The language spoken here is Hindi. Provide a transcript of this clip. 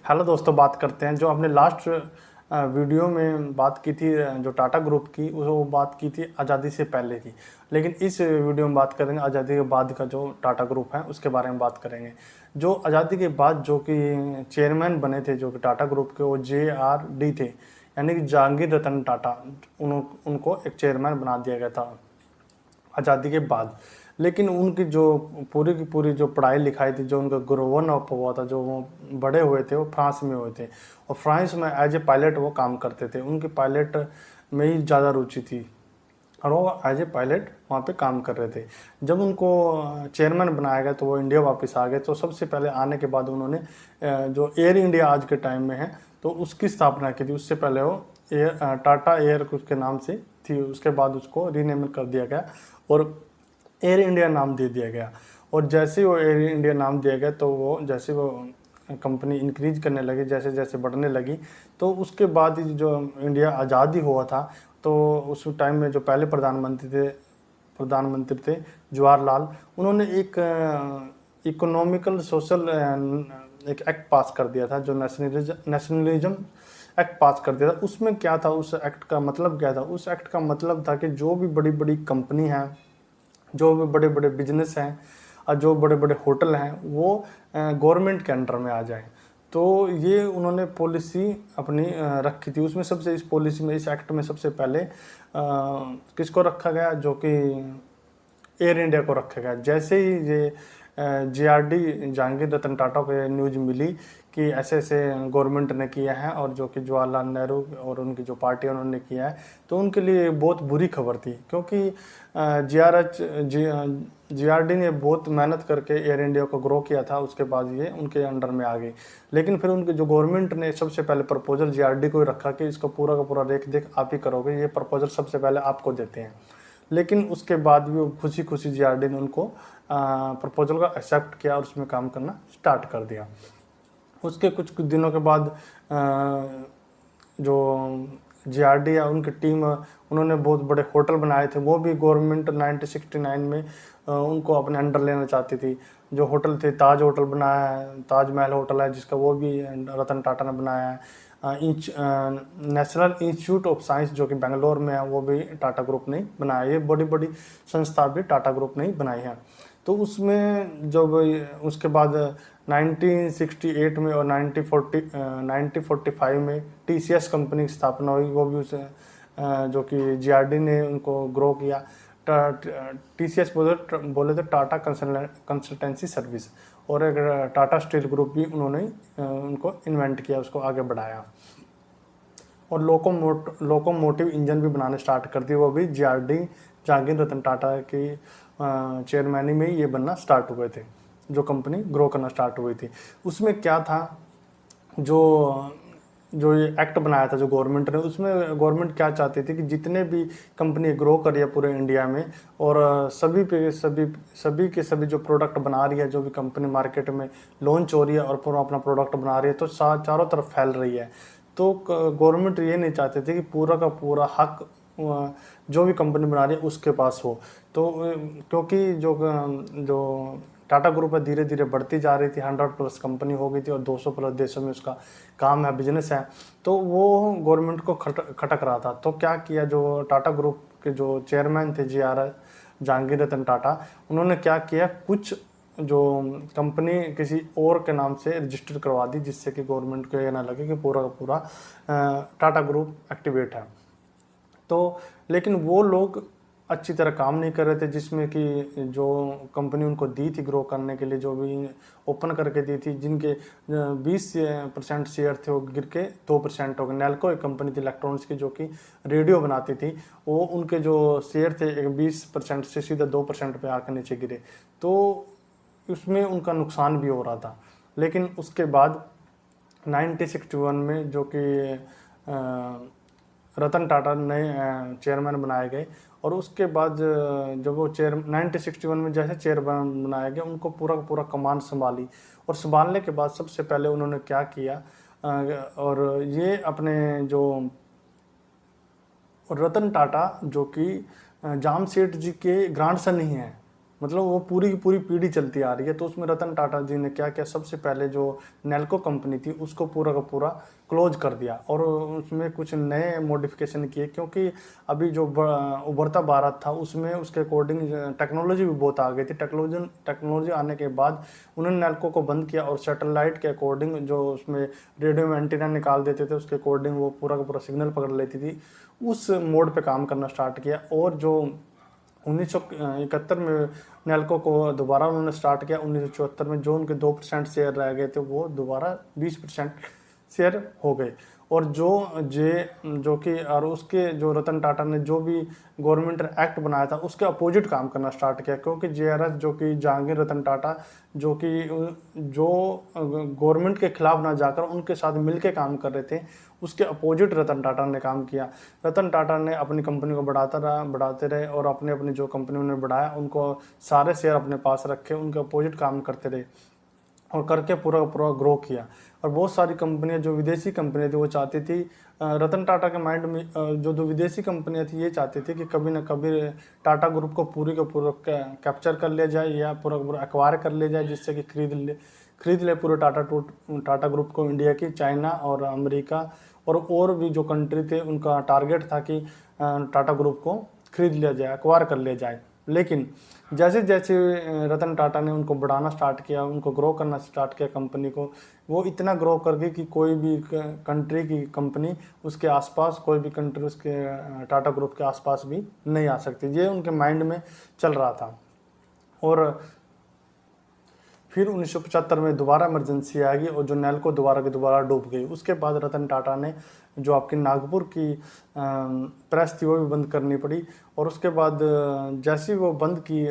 हेलो दोस्तों, बात करते हैं जो हमने लास्ट वीडियो में बात की थी, जो टाटा ग्रुप की वो बात की थी आज़ादी से पहले की। लेकिन इस वीडियो में बात करेंगे आज़ादी के बाद का जो टाटा ग्रुप है उसके बारे में बात करेंगे। जो आज़ादी के बाद जो कि चेयरमैन बने थे जो कि टाटा ग्रुप के, वो JRD थे, यानी कि जहांगीर रतन टाटा। उनको एक चेयरमैन बना दिया गया था आज़ादी के बाद। लेकिन उनकी जो पूरी की पूरी जो पढ़ाई लिखाई थी, जो उनका ग्रोवन अप हुआ था, जो वो बड़े हुए थे, वो फ्रांस में हुए थे। और फ्रांस में एज ए पायलट वो काम करते थे। उनकी पायलट में ही ज़्यादा रुचि थी और वो एज ए पायलट वहाँ पे काम कर रहे थे। जब उनको चेयरमैन बनाया गया तो वो इंडिया वापस आ गए। तो सबसे पहले आने के बाद उन्होंने जो एयर इंडिया आज के टाइम में है तो उसकी स्थापना की थी। उससे पहले वो टाटा एयर के नाम से थी, उसके बाद उसको रीनेम कर दिया गया और एयर इंडिया नाम दे दिया गया। और जैसे वो एयर इंडिया नाम दिया गया तो वो जैसे वो कंपनी इंक्रीज करने लगी, जैसे जैसे बढ़ने लगी, तो उसके बाद जो इंडिया आज़ादी हुआ था तो उस टाइम में जो पहले प्रधानमंत्री थे जवाहरलाल, उन्होंने एक इकोनॉमिकल सोशल एक एक्ट पास कर दिया था, जो नेशनलिज्म एक्ट पास कर दिया था। उसमें क्या था, उस एक्ट का मतलब क्या था? उस एक्ट का मतलब था कि जो भी बड़ी बड़ी कंपनी हैं, जो भी बड़े बड़े बिजनेस हैं और जो बड़े बड़े होटल हैं, वो गवर्नमेंट के अंडर में आ जाए। तो ये उन्होंने पॉलिसी अपनी रखी थी। उसमें सबसे इस पॉलिसी में, इस एक्ट में सबसे पहले किसको रखा गया? जो कि एयर इंडिया को रखा गया। जैसे ही ये JRD जहांगीर रतन टाटा को ये न्यूज मिली कि ऐसे ऐसे गवर्नमेंट ने किया है और जो कि जवाहरलाल नेहरू और उनकी जो पार्टी उन्होंने किया है, तो उनके लिए बहुत बुरी खबर थी। क्योंकि JRD ने बहुत मेहनत करके एयर इंडिया को ग्रो किया था, उसके बाद ये उनके अंडर में आ गई। लेकिन फिर उनके जो गवर्नमेंट ने सबसे पहले प्रपोजल JRD को ही रखा कि इसका पूरा का पूरा देख देख आप ही करोगे, ये प्रपोजल सबसे पहले आपको देते हैं। लेकिन उसके बाद भी वो खुशी खुशी JRD ने उनको प्रपोजल का एक्सेप्ट किया और उसमें काम करना स्टार्ट कर दिया। उसके कुछ दिनों के बाद जो JRD या उनकी टीम, उन्होंने बहुत बड़े होटल बनाए थे। वो भी गवर्नमेंट 1969 में उनको अपने अंडर लेना चाहती थी। जो होटल थे, ताज होटल बनाया है, ताजमहल होटल है जिसका, वो भी रतन टाटा ने बनाया है। नेशनल इंस्टीट्यूट ऑफ साइंस जो कि बेंगलोर में है, वो भी टाटा ग्रुप ने बनाया। ये बड़ी बड़ी संस्था भी टाटा ग्रुप ने ही बनाई है। तो उसमें जब उसके बाद 1968 में और 1945 में TCS कंपनी की स्थापना हुई। वो भी उस जो कि JRD ने उनको ग्रो किया। TCS बोले तो टाटा कंसल्टेंसी सर्विस, और एक टाटा स्टील ग्रुप भी उन्होंने उनको इन्वेंट किया, उसको आगे बढ़ाया। और लोकोमोटिव इंजन भी बनाने स्टार्ट कर दिए। वो भी JRD जहांगीर रतन टाटा की चेयरमैनी में ये बनना स्टार्ट हुए थे, जो कंपनी ग्रो करना स्टार्ट हुई थी। उसमें क्या था, जो ये एक्ट बनाया था जो गवर्नमेंट ने, उसमें गवर्नमेंट क्या चाहती थी कि जितने भी कंपनी ग्रो कर रही है पूरे इंडिया में, और सभी के सभी जो प्रोडक्ट बना रही है, जो भी कंपनी मार्केट में लॉन्च हो रही है और पूरा अपना प्रोडक्ट बना रही है, तो चारों तरफ फैल रही है। तो गवर्नमेंट ये नहीं चाहती थी कि पूरा का पूरा हक जो भी कंपनी बना रही है उसके पास हो। तो क्योंकि जो टाटा ग्रुप है धीरे धीरे बढ़ती जा रही थी, 100+ कंपनी हो गई थी और 200+ देशों में उसका काम है, बिजनेस है, तो वो गवर्नमेंट को खटक रहा था। तो क्या किया, जो टाटा ग्रुप के जो चेयरमैन थे जहांगीर रतन टाटा, उन्होंने क्या किया, कुछ जो कंपनी किसी और के नाम से रजिस्टर करवा दी, जिससे कि गवर्नमेंट को ये ना लगे कि पूरा का पूरा टाटा ग्रुप एक्टिवेट है। तो लेकिन वो लोग अच्छी तरह काम नहीं कर रहे थे, जिसमें कि जो कंपनी उनको दी थी ग्रो करने के लिए, जो भी ओपन करके दी थी, जिनके 20% शेयर थे वो गिर के 2% हो गए। नेल्को एक कंपनी थी इलेक्ट्रॉनिक्स की जो कि रेडियो बनाती थी, वो उनके जो शेयर थे 20% से सीधा 2% पे आकर नीचे गिरे। तो उसमें उनका नुकसान भी हो रहा था। लेकिन उसके बाद 1961 में जो कि रतन टाटा नए चेयरमैन बनाए गए, और उसके बाद जब वो 1961 में जैसे चेयरमैन बनाया गया, उनको पूरा पूरा कमान संभाली। और संभालने के बाद सबसे पहले उन्होंने क्या किया, और ये अपने जो रतन टाटा जो कि जामशेद जी के ग्रैंडसन ही हैं, मतलब वो पूरी की पूरी पीढ़ी चलती आ रही है। तो उसमें रतन टाटा जी ने क्या किया, सबसे पहले जो नेल्को कंपनी थी उसको पूरा का पूरा क्लोज कर दिया और उसमें कुछ नए मॉडिफिकेशन किए, क्योंकि अभी जो उभरता भारत था उसमें उसके अकॉर्डिंग टेक्नोलॉजी भी बहुत आ गई थी। टेक्नोलॉजी आने के बाद उन्होंने नेल्को को बंद किया और सैटेलाइट के अकॉर्डिंग जो उसमें रेडियो में एंटीना निकाल देते थे उसके अकॉर्डिंग वो पूरा का पूरा सिग्नल पकड़ लेती थी, उस मोड पे काम करना स्टार्ट किया। और जो 1971 में नेल्को को दोबारा उन्होंने स्टार्ट किया, 1974 में जो उनके 2% शेयर रह गए थे वो दोबारा 20% शेयर हो गए। और जो कि और उसके जो रतन टाटा ने जो भी गवर्नमेंट एक्ट बनाया था उसके अपोजिट काम करना स्टार्ट किया, क्योंकि जेआरएस जो कि जहांगीर रतन टाटा जो गवर्नमेंट के खिलाफ ना जाकर उनके साथ मिलके काम कर रहे थे, उसके अपोजिट रतन टाटा ने काम किया। रतन टाटा ने अपनी कंपनी को बढ़ाते रहे और अपने अपनी जो कंपनी उन्होंने बढ़ाया उनको सारे शेयर अपने पास रखे, उनके अपोजिट काम करते रहे और करके पूरा पूरा ग्रो किया। और बहुत सारी कंपनियां जो विदेशी कंपनियां थी वो चाहती थी, रतन टाटा के माइंड में जो विदेशी कंपनियां थी ये चाहती थी कि कभी ना कभी टाटा ग्रुप को पूरी का पूरा कैप्चर कर लिया जाए या पूरा पूरा एक्वायर कर लिया जाए, जिससे कि खरीद ले पूरे टाटा ग्रुप को। इंडिया की, चाइना और अमेरिका और भी जो कंट्री थे उनका टारगेट था कि टाटा ग्रुप को खरीद लिया जाए, एक्वायर कर लिया जाए। लेकिन जैसे जैसे रतन टाटा ने उनको बढ़ाना स्टार्ट किया, उनको ग्रो करना स्टार्ट किया कंपनी को, वो इतना ग्रो कर गई कि कोई भी कंट्री की कंपनी उसके आसपास, कोई भी कंट्री उसके टाटा ग्रुप के आसपास भी नहीं आ सकती। ये उनके माइंड में चल रहा था। और फिर 1975 में दोबारा इमरजेंसी आ गई और जो नेल्को दोबारा की दोबारा डूब गई। उसके बाद रतन टाटा ने जो आपकी नागपुर की प्रेस थी वो भी बंद करनी पड़ी। और उसके बाद जैसे ही वो बंद की